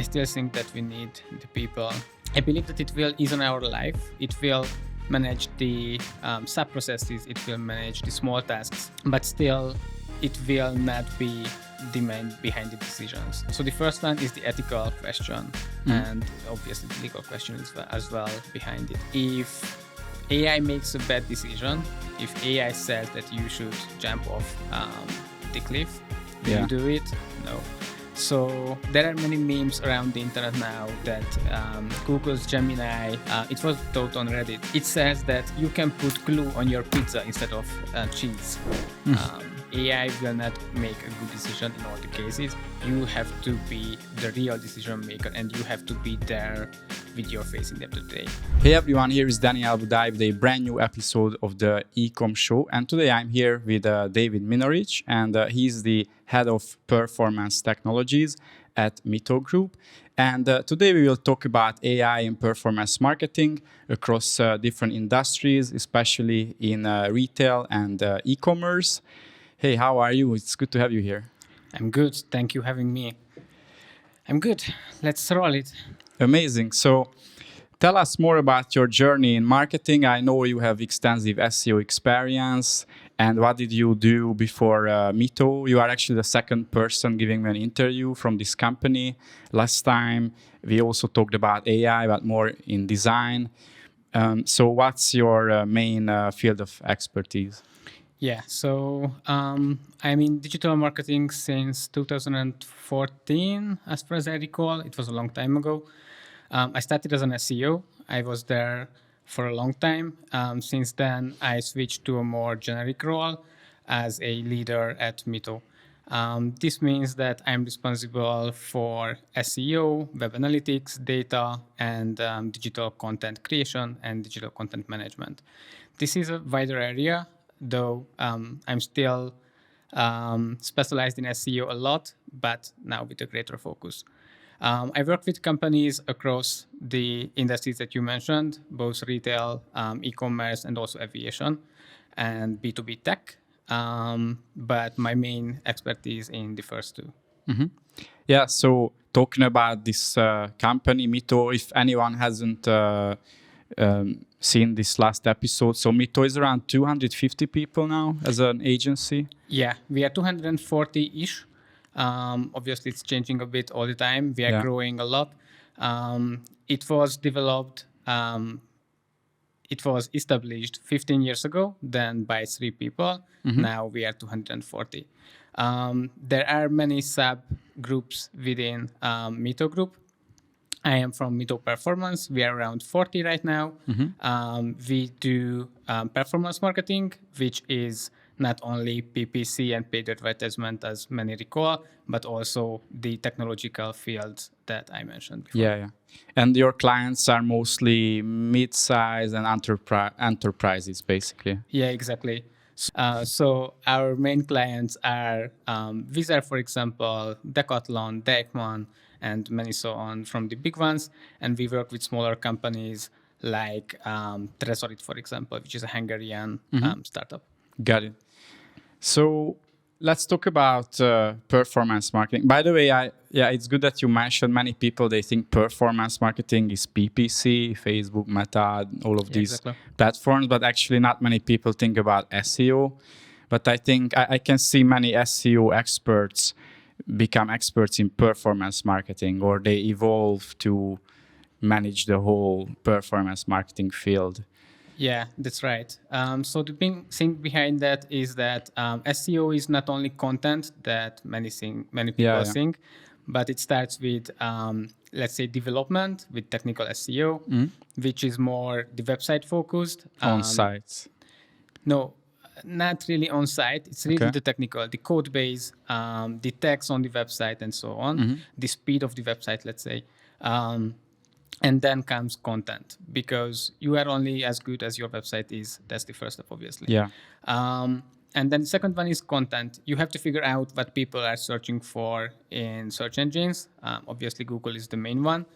still think that we need the people. I believe that it will ease on our life. It will manage the sub-processes. It will manage the small tasks. But still, it will not be the main behind the decisions. So the first one is the ethical question. And obviously the legal question as well behind it. If AI makes a bad decision, if AI says that you should jump off the cliff, will you do it? No. So there are many memes around the internet now that Google's Gemini, it was taught on Reddit. It says that you can put glue on your pizza instead of cheese. AI will not make a good decision in all the cases. You have to be the real decision maker and you have to be there with your face in the end of the day. Hey everyone, here is Daniel Budai with a brand new episode of the Ecom Show. And today I'm here with David Minorics, and he's the head of performance technologies at Mito Group. And today we will talk about AI and performance marketing across different industries, especially in retail and e-commerce. Hey, how are you? It's good to have you here. I'm good. Thank you for having me. I'm good. Let's roll it. Amazing. So tell us more about your journey in marketing. I know you have extensive SEO experience. And what did you do before Mito? You are actually the second person giving me an interview from this company. Last time we also talked about AI, but more in design. So what's your main field of expertise? Yeah, so I'm in digital marketing since 2014, as far as I recall. It was a long time ago. I started as an SEO. I was there for a long time. Since then, I switched to a more generic role as a leader at Mito. This means that I'm responsible for SEO, web analytics, data, and digital content creation and digital content management. This is a wider area, though I'm still specialized in SEO a lot, but now with a greater focus. I work with companies across the industries that you mentioned, both retail, e-commerce, and also aviation, and B2B tech. But my main expertise in the first two. Mm-hmm. Yeah, so talking about this company, Mito, if anyone hasn't seen this last episode, so Mito is around 250 people now as an agency. Yeah, we are 240-ish. Obviously, it's changing a bit all the time. We are growing a lot. It was developed, it was established 15 years ago, then by 3 people. Now we are 240. There are many sub-groups within Mito Group. I am from Mito Performance. We are around 40 right now. We do performance marketing, which is not only PPC and paid advertisement, as many recall, but also the technological fields that I mentioned before. Yeah. And your clients are mostly mid-size and enterprises, basically. Yeah, exactly. So our main clients are Wizz Air, for example, Decathlon, Deichmann, and many so on from the big ones. And we work with smaller companies like Trezorit, for example, which is a Hungarian startup. Got it. So let's talk about performance marketing. By the way, it's good that you mentioned many people, they think performance marketing is PPC, Facebook, Meta, all of these platforms, but actually not many people think about SEO. But I think I can see many SEO experts become experts in performance marketing, or they evolve to manage the whole performance marketing field. Yeah, that's right. So the big thing behind that is that SEO is not only content that many people think, but it starts with, let's say, development with technical SEO, which is more the website focused. On sites? No, not really on site. It's really the technical, the code base, the text on the website, and so on, the speed of the website, let's say. And then comes content, because you are only as good as your website is. That's the first step, obviously. Yeah. And then the second one is content. You have to figure out what people are searching for in search engines. Obviously, Google is the main one,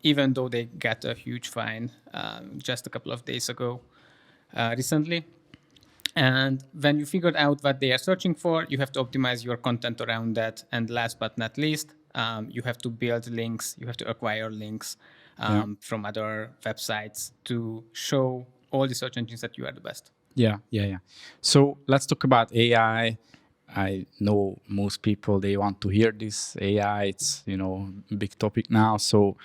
even though they got a huge fine just a couple of days ago, recently. And when you figured out what they are searching for, you have to optimize your content around that. And last but not least, you have to build links, you have to acquire links Yeah. from other websites to show all the search engines that you are the best. Yeah. So let's talk about AI. I know most people, they want to hear this AI. It's, a big topic now. So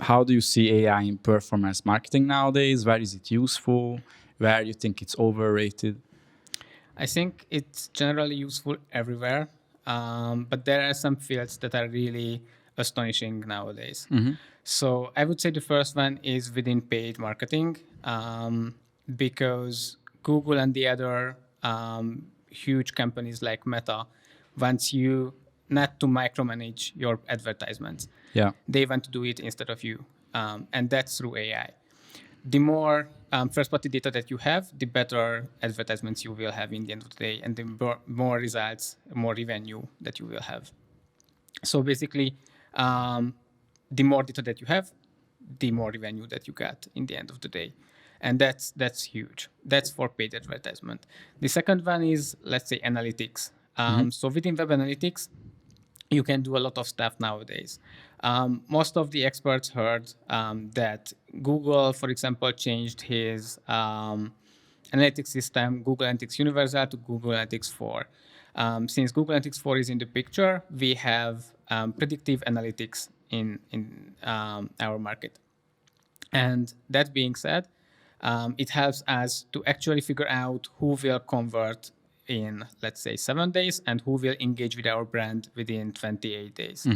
how do you see AI in performance marketing nowadays? Where is it useful? Where you think it's overrated? I think it's generally useful everywhere, but there are some fields that are really astonishing nowadays. So I would say the first one is within paid marketing, because Google and the other huge companies like Meta wants you not to micromanage your advertisements. Yeah. They want to do it instead of you, and that's through AI. The more first-party data that you have, the better advertisements you will have in the end of the day, and the more results, more revenue that you will have. So basically, the more data that you have, the more revenue that you get in the end of the day. And that's huge. That's for paid advertisement. The second one is, let's say, analytics. So within web analytics, you can do a lot of stuff nowadays. Most of the experts heard that Google, for example, changed his analytics system, Google Analytics Universal, to Google Analytics 4. Since Google Analytics 4 is in the picture, we have predictive analytics in our market. And that being said, it helps us to actually figure out who will convert in, let's say, 7 days and who will engage with our brand within 28 days.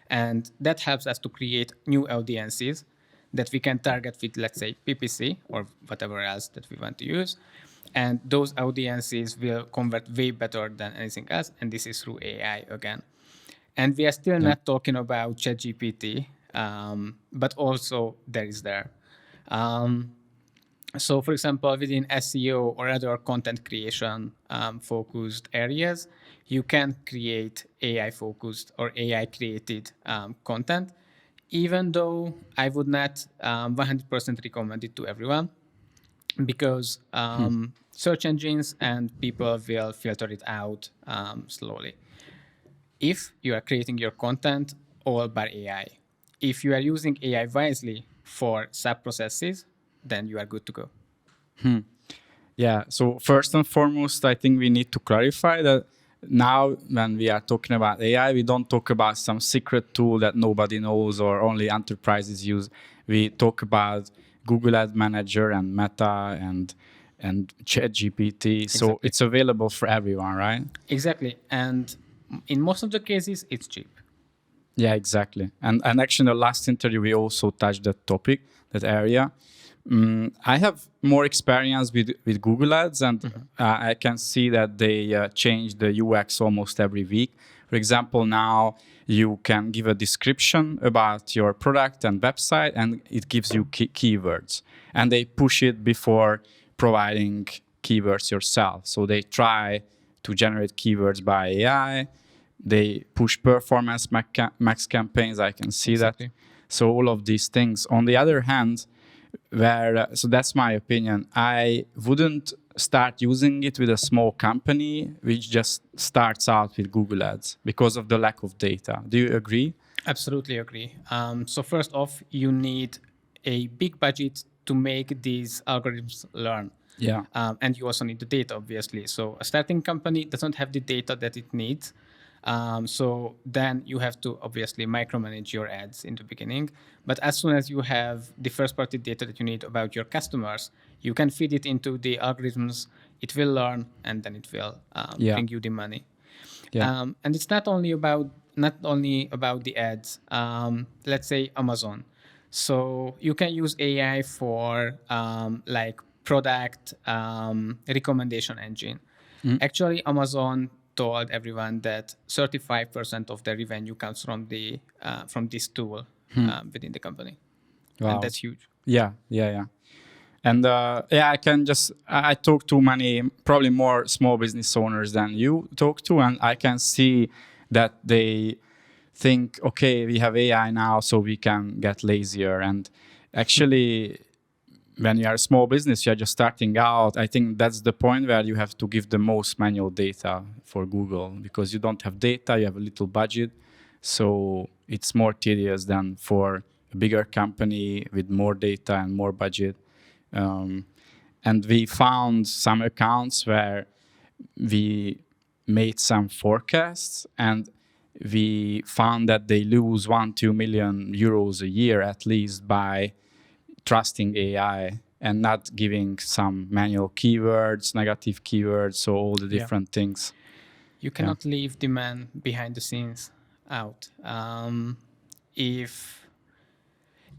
And that helps us to create new audiences that we can target with, let's say, PPC or whatever else that we want to use. And those audiences will convert way better than anything else. And this is through AI again. And we are still not talking about ChatGPT, but also there is there. So, for example, within SEO or other content creation focused areas, you can create AI focused or AI created content, even though I would not 100% recommend it to everyone, because search engines and people will filter it out slowly. If you are creating your content all by AI, if you are using AI wisely for sub processes, then you are good to go. Yeah. So first and foremost, I think we need to clarify that now when we are talking about AI, we don't talk about some secret tool that nobody knows or only enterprises use. We talk about Google Ad Manager and Meta and ChatGPT. So Exactly. it's available for everyone, right? Exactly. And in most of the cases, it's cheap. Yeah, exactly. And actually, in the last interview, we also touched that topic, that area. I have more experience with Google Ads, and I can see that they change the UX almost every week. For example, now you can give a description about your product and website, and it gives you keywords. And they push it before providing keywords yourself. So they try to generate keywords by AI. They push performance max campaigns. I can see Exactly. that. So all of these things. On the other hand, so that's my opinion. I wouldn't start using it with a small company which just starts out with Google Ads because of the lack of data. Do you agree? Absolutely agree. So first off, you need a big budget to make these algorithms learn. Yeah. And you also need the data, obviously. So a starting company doesn't have the data that it needs. So then you have to obviously micromanage your ads in the beginning. But as soon as you have the first party data that you need about your customers, you can feed it into the algorithms. It will learn, and then it will bring you the money. Yeah. And it's not only about the ads. Let's say Amazon. So you can use AI for like product recommendation engine. Actually, Amazon told everyone that 35% of their revenue comes from this tool within the company, and Wow. that's huge. Yeah. And I can I talk to many, probably more small business owners than you talk to, and I can see that they think, okay, we have AI now, so we can get lazier. And actually, when you are a small business, you are just starting out. I think that's the point where you have to give the most manual data for Google, because you don't have data, you have a little budget. So it's more tedious than for a bigger company with more data and more budget. And we found some accounts where we made some forecasts, and we found that they lose 1-2 million euros a year at least by trusting AI and not giving some manual keywords, negative keywords, so all the different things. You cannot leave the man behind the scenes out. If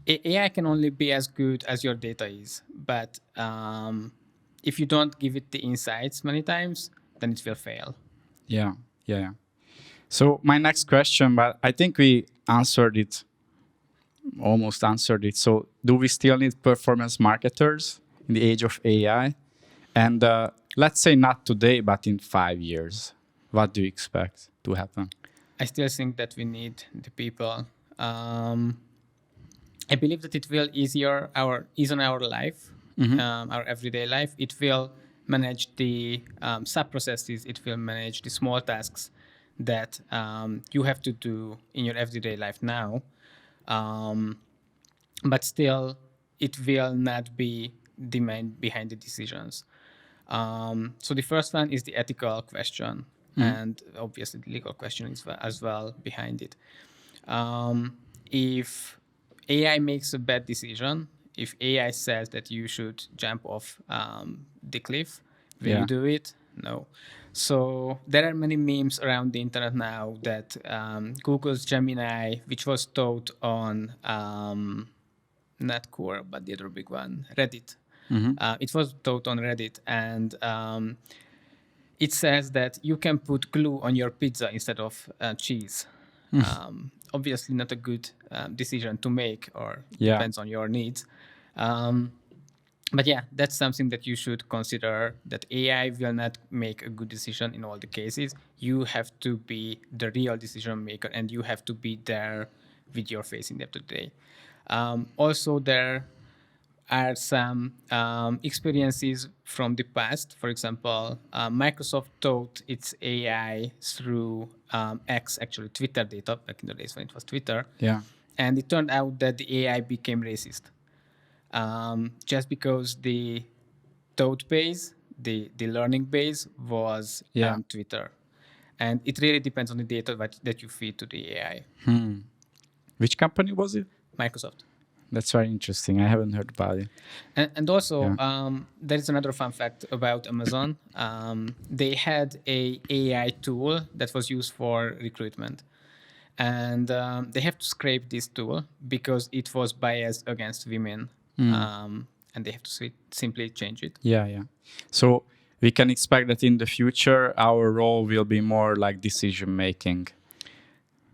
AI can only be as good as your data is, but if you don't give it the insights many times, then it will fail. Yeah. So my next question, but I think we almost answered it. So do we still need performance marketers in the age of AI? And let's say not today, but in 5 years, what do you expect to happen? I still think that we need the people. I believe that it will ease on our life, our everyday life. It will manage the sub-processes. It will manage the small tasks that you have to do in your everyday life now. But still, it will not be the man behind the decisions. So the first one is the ethical question, and obviously the legal question is as well behind it. If AI makes a bad decision, if AI says that you should jump off the cliff, will you do it? No. So there are many memes around the internet now that Google's Gemini, which was taught on not Core, but the other big one, Reddit. It was taught on Reddit, and it says that you can put glue on your pizza instead of cheese. Obviously not a good decision to make, or depends on your needs. But yeah, that's something that you should consider, that AI will not make a good decision in all the cases. You have to be the real decision maker, and you have to be there with your face in the end of the day. Also, there are some experiences from the past. For example, Microsoft taught its AI through X, actually Twitter data, back in the days when it was Twitter. Yeah. And it turned out that the AI became racist. Just because the code base, the learning base was Twitter. And it really depends on the data that you feed to the AI. Which company was it? Microsoft. That's very interesting. I haven't heard about it. And also, there is another fun fact about Amazon. They had a AI tool that was used for recruitment. And they have to scrape this tool because it was biased against women. And they have to simply change it. Yeah. So we can expect that in the future, our role will be more like decision making.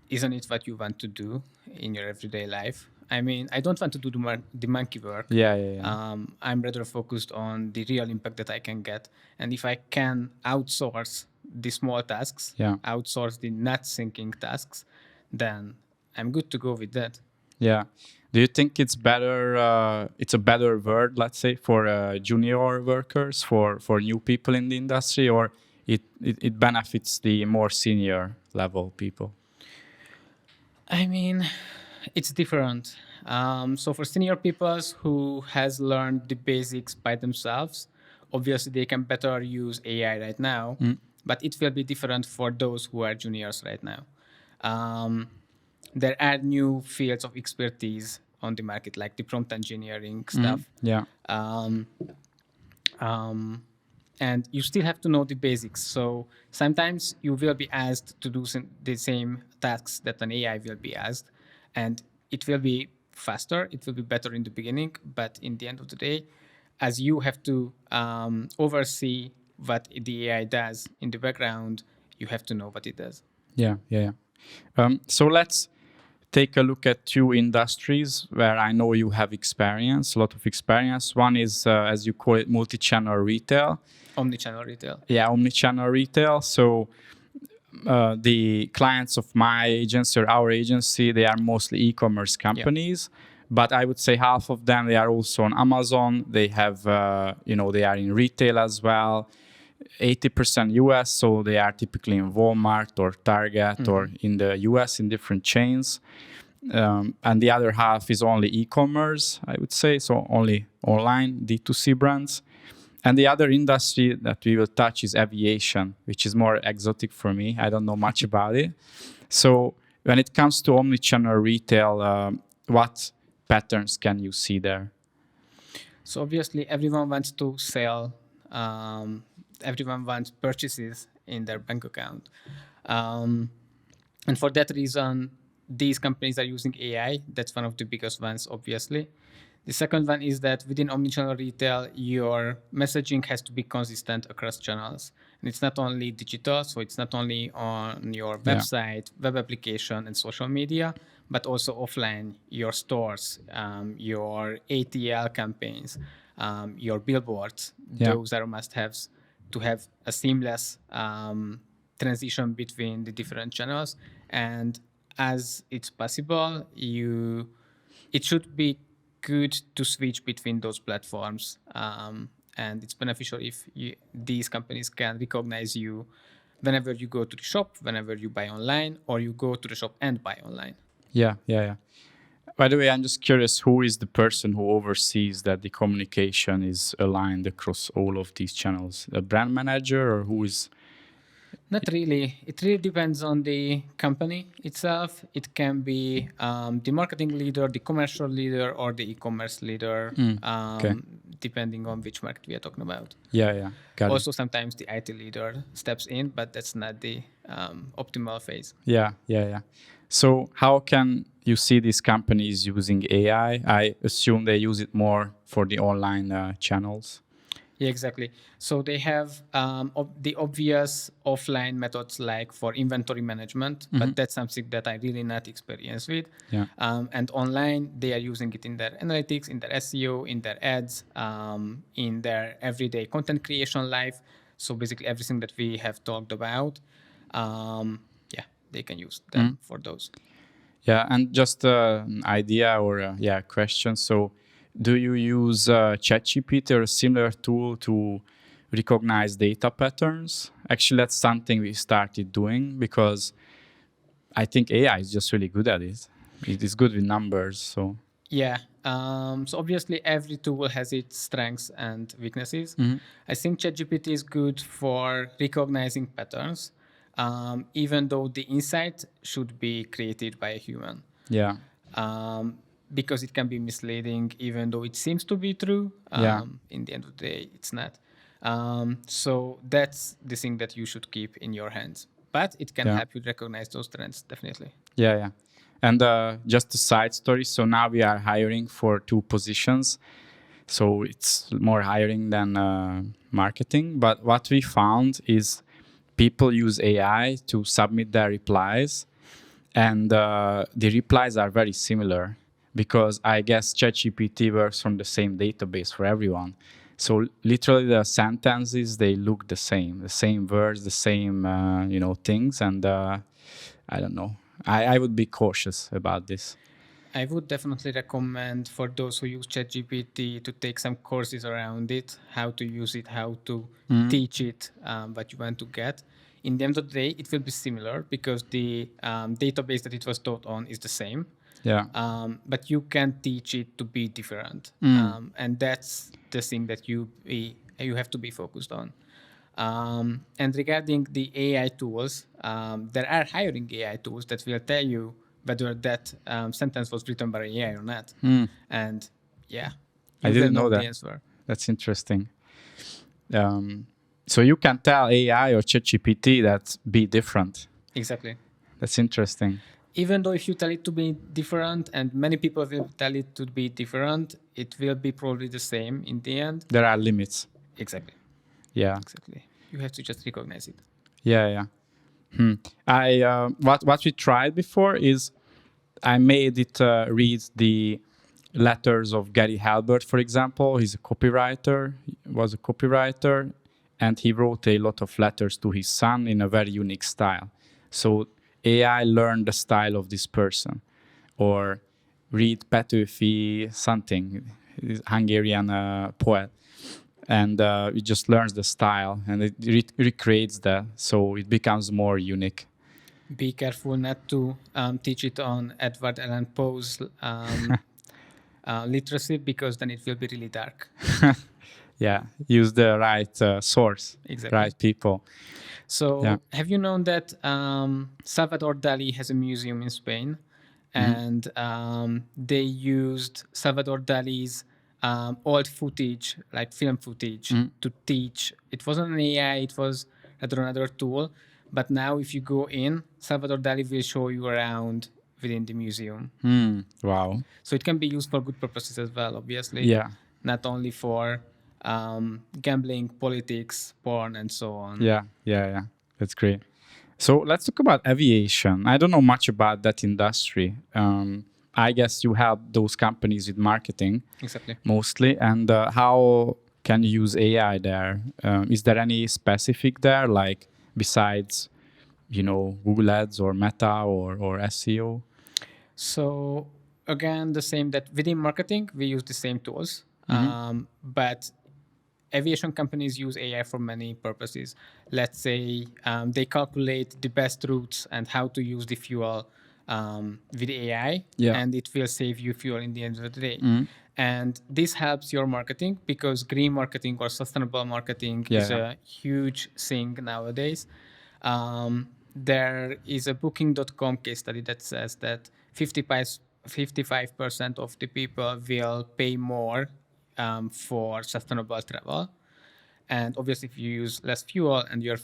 Isn't it what you want to do in your everyday life? I mean, I don't want to do the monkey work. Yeah. I'm rather focused on the real impact that I can get. And if I can outsource the small tasks, outsource the not thinking tasks, then I'm good to go with that. Yeah. Do you think it's better? It's a better word, let's say, for junior workers, for new people in the industry, or it benefits the more senior level people? I mean, it's different. So for senior people who has learned the basics by themselves, obviously they can better use AI right now, but it will be different for those who are juniors right now. There are new fields of expertise on the market, like the prompt engineering stuff. And you still have to know the basics. So sometimes you will be asked to do the same tasks that an AI will be asked, and it will be faster, it will be better in the beginning, but in the end of the day, as you have to oversee what the AI does in the background, you have to know what it does. Yeah. So let's take a look at two industries where I know you have experience, a lot of experience. One is, as you call it, multi-channel retail. Omnichannel retail. Yeah, omnichannel retail. So the clients of my agency or our agency, they are mostly e-commerce companies, but I would say half of them, they are also on Amazon. They have, they are in retail as well. 80% US, so they are typically in Walmart or Target or in the US in different chains. And the other half is only e-commerce, I would say, so only online D2C brands. And the other industry that we will touch is aviation, which is more exotic for me. I don't know much about it. So when it comes to omnichannel retail, what patterns can you see there? So obviously, everyone wants to sell. Everyone wants purchases in their bank account, and for that reason, these companies are using AI. That's one of the biggest ones, obviously. The second one is that within omnichannel retail, your messaging has to be consistent across channels. And it's not only digital, so it's not only on your website, web application, and social media, but also offline, your stores, your ATL campaigns, your billboards. Those are must-haves to have a seamless transition between the different channels. And as it's possible, it should be good to switch between those platforms, and it's beneficial if these companies can recognize you whenever you go to the shop, whenever you buy online, or you go to the shop and buy online. Yeah. By the way, I'm just curious, who is the person who oversees that the communication is aligned across all of these channels? A brand manager, or who is? Not really. It really depends on the company itself. It can be the marketing leader, the commercial leader, or the e-commerce leader, depending on which market we are talking about. Yeah. Got also, sometimes the IT leader steps in, but that's not the optimal phase. Yeah. So how can you see these companies using AI? I assume they use it more for the online channels. Yeah, exactly. So they have the obvious offline methods like for inventory management, but that's something that I really not experienced with. Yeah. And online, they are using it in their analytics, in their SEO, in their ads, in their everyday content creation life. So basically everything that we have talked about, they can use them for those. Yeah, and just an idea or a question. So do you use ChatGPT or a similar tool to recognize data patterns? Actually, that's something we started doing because I think AI is just really good at it. It is good with numbers. So yeah. So obviously, every tool has its strengths and weaknesses. I think ChatGPT is good for recognizing patterns, even though the insight should be created by a human. Yeah. Because it can be misleading, even though it seems to be true. In the end of the day, it's not. So that's the thing that you should keep in your hands. But it can help you recognize those trends, definitely. Yeah. And just a side story. So now we are hiring for 2 positions. So it's more hiring than marketing. But what we found is people use AI to submit their replies. And the replies are very similar because I guess ChatGPT works from the same database for everyone. So literally the sentences, they look the same words, the same, things. And I don't know. I would be cautious about this. I would definitely recommend for those who use ChatGPT to take some courses around it, how to use it, how to teach it, what you want to get. In the end of the day, it will be similar because the database that it was taught on is the same. Yeah. But you can teach it to be different. And that's the thing that you have to be focused on. And regarding the AI tools, there are hiring AI tools that will tell you whether that sentence was written by AI or not. And I didn't know the that. answer. That's interesting. So you can tell AI or ChatGPT that be different. Exactly. That's interesting. Even though if you tell it to be different, and many people will tell it to be different, it will be probably the same in the end. There are limits. Exactly. Yeah. Exactly. You have to just recognize it. Yeah. What we tried before is I made it read the letters of Gary Halbert, for example. He's a copywriter. Was a copywriter, and he wrote a lot of letters to his son in a very unique style. So AI learned the style of this person, or read Petőfi something, this Hungarian poet, and it just learns the style and it recreates that, so it becomes more unique. Be careful not to teach it on Edward Allan Poe's literacy, because then it will be really dark. Yeah, use the right source, Exactly. right people. So, Yeah. have you known that Salvador Dali has a museum in Spain, and they used Salvador Dali's old footage, like film footage, to teach? It wasn't an AI; it was rather another tool. But now, if you go in, Salvador Dali will show you around within the museum. Wow. So it can be used for good purposes as well, obviously. Yeah. Not only for gambling, politics, porn, and so on. Yeah. That's great. So let's talk about aviation. I don't know much about that industry. I guess you help those companies with marketing Exactly. mostly. And how can you use AI there? Is there any specific there, like besides, Google Ads or Meta or SEO? So again, the same that within marketing, we use the same tools. But aviation companies use AI for many purposes. Let's say they calculate the best routes and how to use the fuel with AI, and it will save you fuel in the end of the day. And this helps your marketing, because green marketing or sustainable marketing is a huge thing nowadays. There is a booking.com case study that says that 55% of the people will pay more for sustainable travel. And obviously, if you use less fuel and your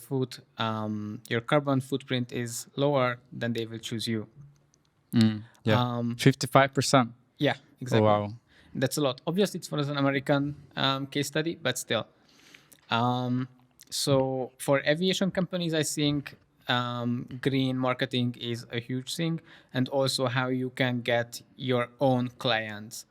carbon footprint is lower, then they will choose you. 55%. Yeah, exactly. Oh, wow. That's a lot. Obviously, it's for an American case study, but still. So for aviation companies, I think green marketing is a huge thing, and also how you can get your own clients.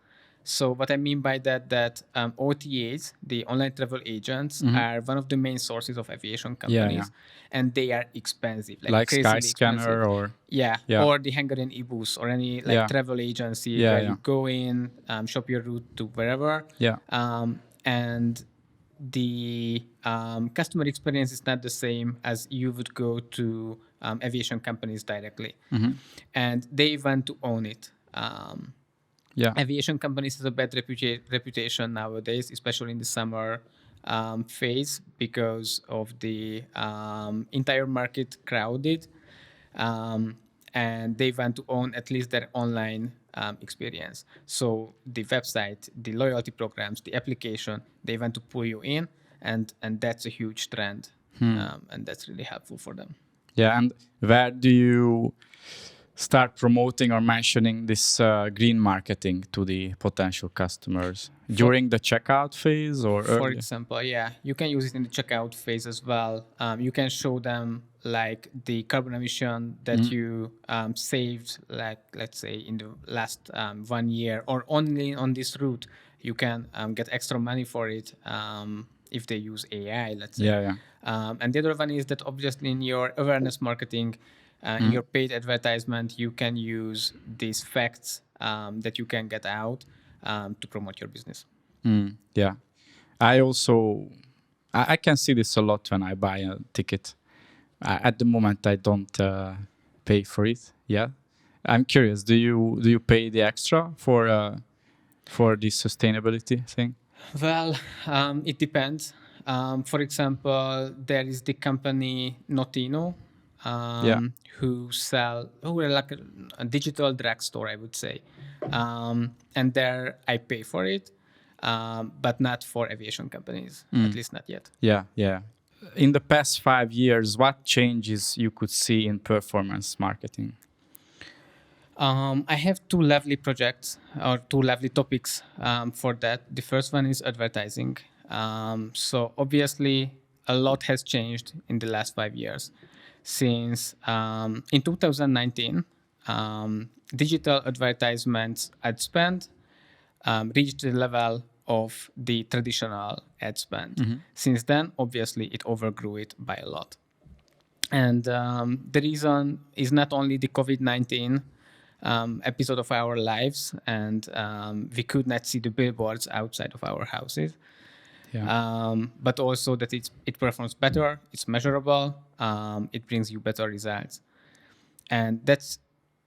So what I mean by that OTAs, the online travel agents, are one of the main sources of aviation companies, and they are expensive, Like crazily Skyscanner expensive. or Or the Hungarian Ibus, or any travel agency where you go in, shop your route to wherever, and the customer experience is not the same as you would go to aviation companies directly, and they want to own it. Aviation companies have a bad reputation nowadays, especially in the summer phase, because of the entire market crowded, and they want to own at least their online experience. So the website, the loyalty programs, the application, they want to pull you in, and that's a huge trend, and that's really helpful for them. Yeah, and where do you start promoting or mentioning this green marketing to the potential customers? During the checkout phase or For early? example, you can use it in the checkout phase as well. You can show them like the carbon emission that you saved, like let's say in the last 1 year, or only on this route. You can get extra money for it if they use AI, let's say. And the other one is that obviously in your awareness marketing, in your paid advertisement, you can use these facts that you can get out to promote your business. I also I can see this a lot when I buy a ticket. At the moment, I don't pay for it. Yeah, I'm curious. Do you pay the extra for this sustainability thing? Well, it depends. For example, there is the company Notino, who are like a digital drugstore, I would say, and there I pay for it, but not for aviation companies, at least not yet. Yeah. In the past 5 years, what changes you could see in performance marketing? I have two lovely projects, or two lovely topics for that. The first one is advertising. So obviously, a lot has changed in the last 5 years. Since in 2019, digital advertisements ad spend reached the level of the traditional ad spend. Since then, obviously, it overgrew it by a lot. And the reason is not only the COVID-19 episode of our lives, and we could not see the billboards outside of our houses. But also that it performs better, it's measurable, it brings you better results. And that's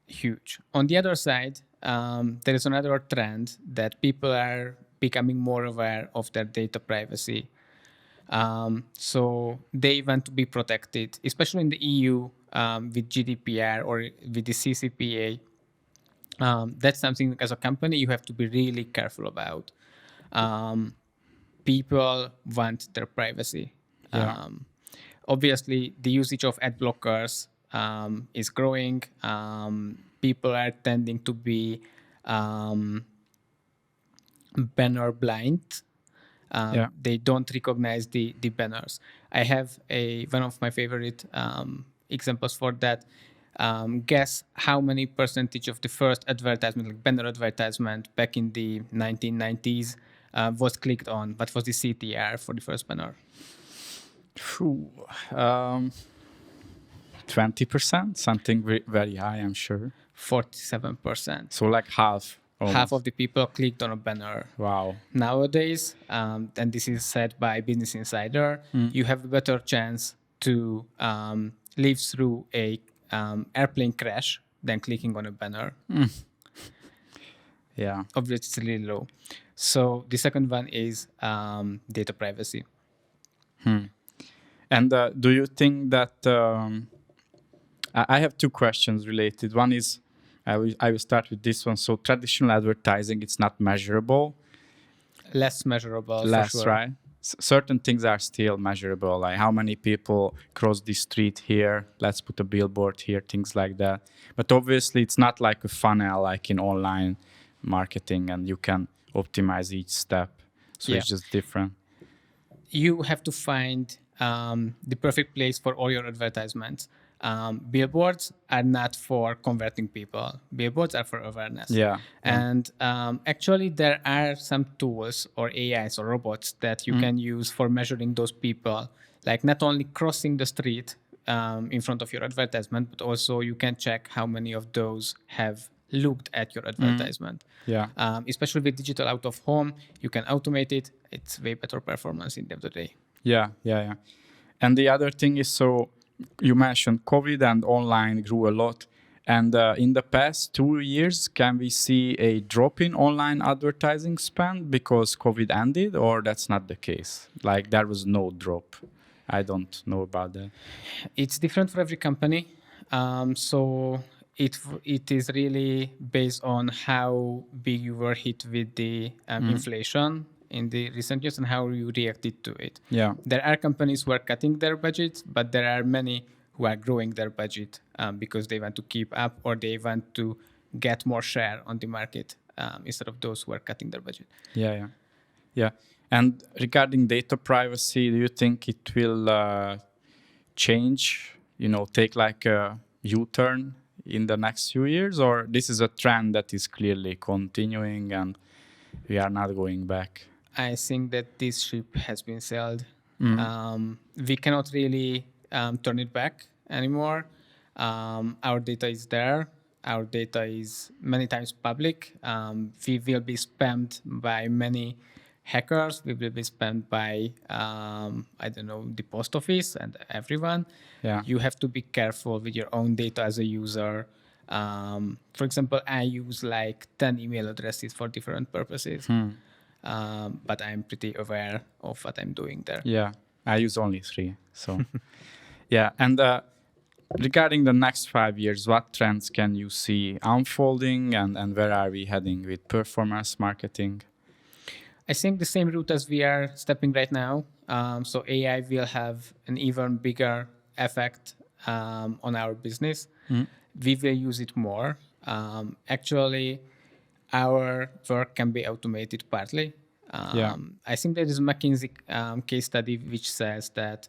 huge. On the other side, there is another trend that people are becoming more aware of their data privacy. So they want to be protected, especially in the EU with GDPR or with the CCPA. That's something as a company you have to be really careful about. People want their privacy. Obviously, the usage of ad blockers is growing. People are tending to be banner blind. They don't recognize the banners. I have one of my favorite examples for that. Guess how many percentage of the first advertisement, like banner advertisement back in the 1990s, was clicked on? What was the CTR for the first banner? 20%, something very high, I'm sure. 47%. So like half. Almost. Half of the people clicked on a banner. Wow. Nowadays, and this is said by Business Insider, you have a better chance to live through a airplane crash than clicking on a banner. Yeah. Obviously, it's really low. So the second one is data privacy. And do you think that I have two questions related. One is I will start with this one. So traditional advertising, it's not measurable. Less measurable, Less, for sure. right? Certain things are still measurable, like how many people cross the street here, let's put a billboard here, things like that. But obviously, it's not like a funnel like in online marketing, and you can optimize each step. So it's just different. You have to find the perfect place for all your advertisements. Billboards are not for converting people. Billboards are for awareness. And actually, there are some tools or AIs or robots that you can use for measuring those people, like not only crossing the street in front of your advertisement, but also you can check how many of those have looked at your advertisement. Especially with digital out of home, you can automate it. It's way better performance in the end of the day. Yeah. And the other thing is, so you mentioned COVID and online grew a lot. And in the past 2 years, can we see a drop in online advertising spend because COVID ended, or that's not the case? Like there was no drop. I don't know about that. It's different for every company. So it is really based on how big you were hit with the inflation in the recent years and how you reacted to it. There are companies who are cutting their budgets, but there are many who are growing their budget because they want to keep up or they want to get more share on the market instead of those who are cutting their budget. Yeah. And regarding data privacy, do you think it will change, take like a U-turn in the next few years, or this is a trend that is clearly continuing and we are not going back? I think that this ship has been sailed. We cannot really turn it back anymore. Our data is there. Our data is many times public. We will be spammed by many hackers. We will be spammed by, the post office and everyone. You have to be careful with your own data as a user. For example, I use like 10 email addresses for different purposes. But I'm pretty aware of what I'm doing there. Yeah, I use only 3. So, yeah. And regarding the next 5 years, what trends can you see unfolding and where are we heading with performance marketing? I think the same route as we are stepping right now. So AI will have an even bigger effect on our business. We will use it more. Actually, our work can be automated partly. I think there is a McKinsey case study which says that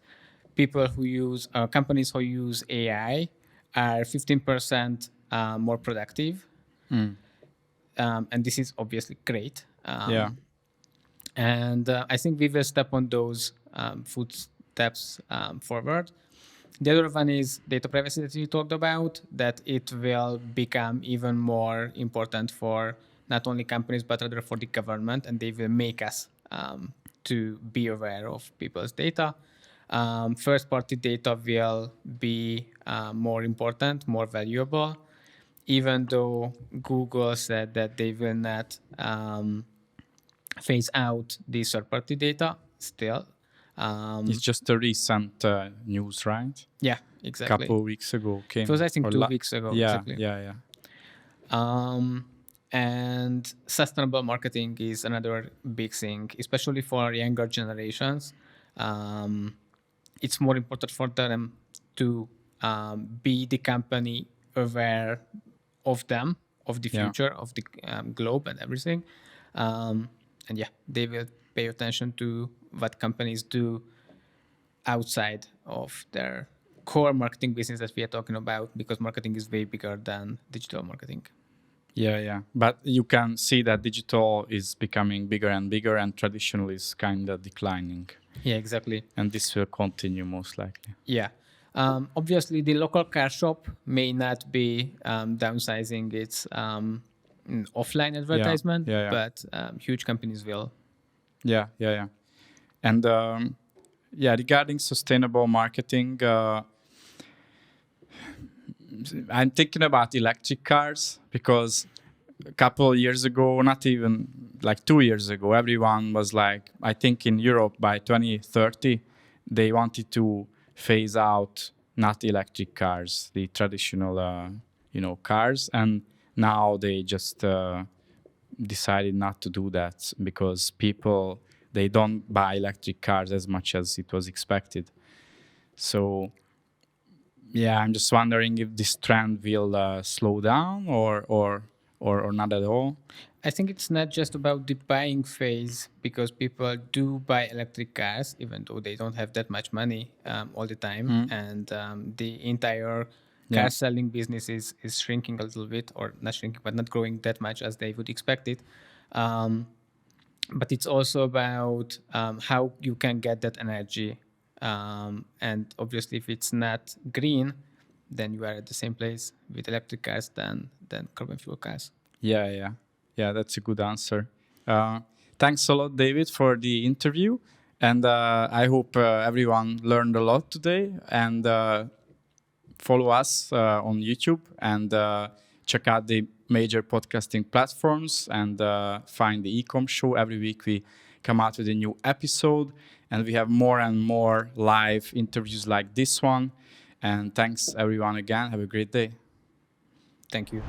companies who use AI are 15% more productive. And this is obviously great. And I think we will step on those footsteps forward. The other one is data privacy that you talked about, that it will become even more important for not only companies, but rather for the government, and they will make us to be aware of people's data. First-party data will be more important, more valuable, even though Google said that they will not phase out the third-party data still. It's just a recent news, right? Yeah, exactly. Couple of weeks ago came. It was, I think, or 2 weeks ago. Yeah, Exactly. yeah. And sustainable marketing is another big thing, especially for younger generations. It's more important for them to be the company aware of them, of the Yeah. future, of the globe and everything. And yeah, they will pay attention to what companies do outside of their core marketing business that we are talking about, because marketing is way bigger than digital marketing. Yeah. But you can see that digital is becoming bigger and bigger, and traditional is kind of declining. Yeah, exactly. And this will continue most likely. Yeah. Obviously, the local car shop may not be downsizing its offline advertisement, Yeah. but huge companies will. Yeah. And regarding sustainable marketing, I'm thinking about electric cars, because a couple of years ago, not even like 2 years ago, everyone was like, I think in Europe by 2030, they wanted to phase out not electric cars, the traditional, cars. And now they just decided not to do that, because people, they don't buy electric cars as much as it was expected. So yeah, I'm just wondering if this trend will slow down or not at all. I think it's not just about the buying phase, because people do buy electric cars, even though they don't have that much money all the time. And the entire car selling business is shrinking a little bit, or not shrinking, but not growing that much as they would expect it. But it's also about how you can get that energy. And obviously, if it's not green, then you are at the same place with electric cars than carbon fuel cars. Yeah, that's a good answer. Thanks a lot, David, for the interview. And I hope everyone learned a lot today. And follow us on YouTube, and check out the major podcasting platforms, and find the Ecom Show. Every week we come out with a new episode, and we have more and more live interviews like this one. And thanks everyone again. Have a great day. Thank you.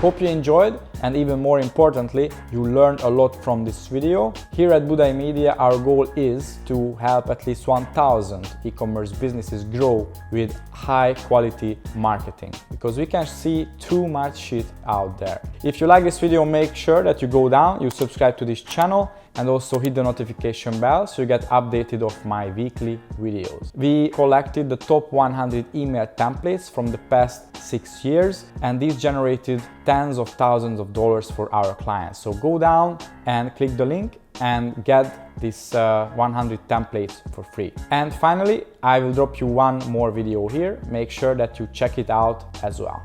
Hope you enjoyed, and even more importantly, you learned a lot from this video. Here at Budai Media, our goal is to help at least 1,000 e-commerce businesses grow with high quality marketing, because we can see too much shit out there. If you like this video, make sure that you go down, you subscribe to this channel, and also hit the notification bell so you get updated of my weekly videos. We collected the top 100 email templates from the past 6 years, and these generated tens of thousands of dollars for our clients. So go down and click the link and get this 100 templates for free. And finally, I will drop you one more video here. Make sure that you check it out as well.